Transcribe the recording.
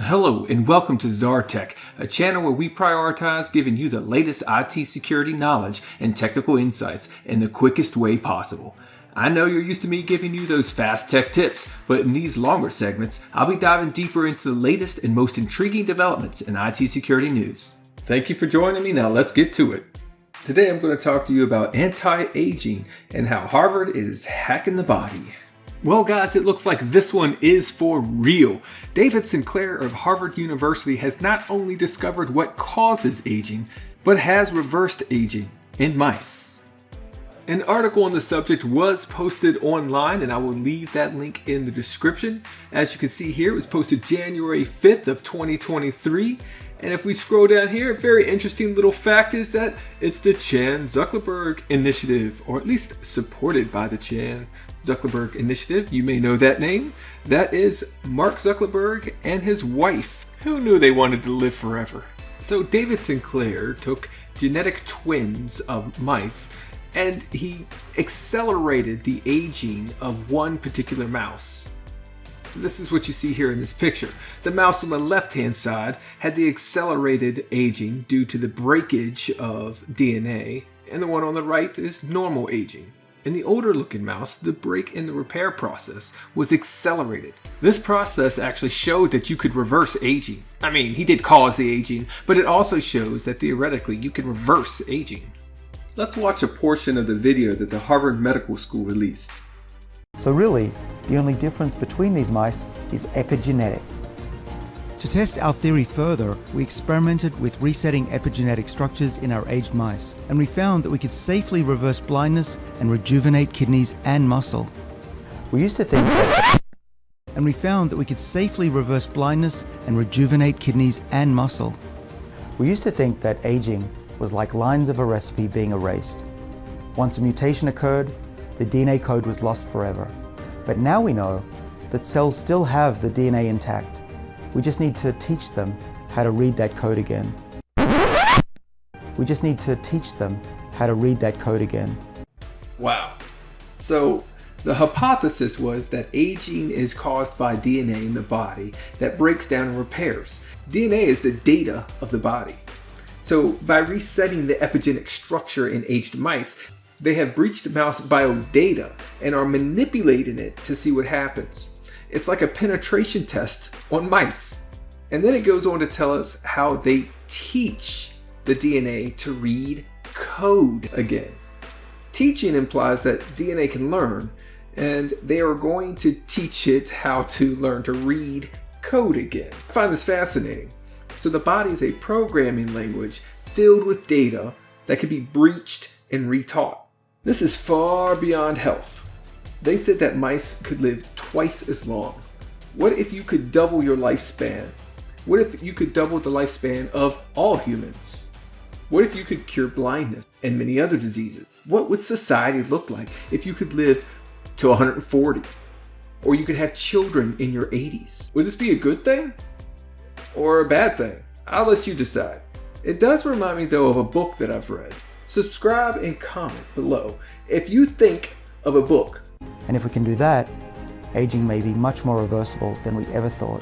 Hello and welcome to Zartech, a channel where we prioritize giving you the latest IT security knowledge and technical insights in the quickest way possible. I know you're used to me giving you those fast tech tips, but in these longer segments, I'll be diving deeper into the latest and most intriguing developments in IT security news. Thank you for joining me. Now let's get to it. Today I'm going to talk to you about anti-aging and how Harvard is hacking the body. Well guys, it looks like this one is for real. David Sinclair of Harvard University has not only discovered what causes aging, but has reversed aging in mice. An article on the subject was posted online and I will leave that link in the description. As you can see here, it was posted January 5th of 2023. And if we scroll down here, a very interesting little fact is that it's the Chan-Zuckerberg Initiative, or at least supported by the Chan-Zuckerberg Initiative. You may know that name. That is Mark Zuckerberg and his wife. Who knew they wanted to live forever? So David Sinclair took genetic twins of mice and he accelerated the aging of one particular mouse. This is what you see here in this picture. The mouse on the left-hand side had the accelerated aging due to the breakage of DNA, and the one on the right is normal aging. In the older looking mouse, the break in the repair process was accelerated. This process actually showed that you could reverse aging. I mean, he did cause the aging, but it also shows that theoretically you can reverse aging. Let's watch a portion of the video that the Harvard Medical School released. So really, the only difference between these mice is epigenetic. To test our theory further, we experimented with resetting epigenetic structures in our aged mice, and we found that we could safely reverse blindness and rejuvenate kidneys and muscle. We used to think that aging was like lines of a recipe being erased. Once a mutation occurred, the DNA code was lost forever. But now we know that cells still have the DNA intact. We just need to teach them how to read that code again. Wow. So the hypothesis was that aging is caused by DNA in the body that breaks down and repairs. DNA is the data of the body. So by resetting the epigenetic structure in aged mice, they have breached mouse biodata and are manipulating it to see what happens. It's like a penetration test on mice. And then it goes on to tell us how they teach the DNA to read code again. Teaching implies that DNA can learn, and they are going to teach it how to learn to read code again. I find this fascinating. So the body is a programming language filled with data that can be breached and retaught. This is far beyond health. They said that mice could live twice as long. What if you could double your lifespan? What if you could double the lifespan of all humans? What if you could cure blindness and many other diseases? What would society look like if you could live to 140? Or you could have children in your 80s? Would this be a good thing? Or a bad thing? I'll let you decide. It does remind me though of a book that I've read. Subscribe and comment below if you think of a book. And if we can do that, aging may be much more reversible than we ever thought.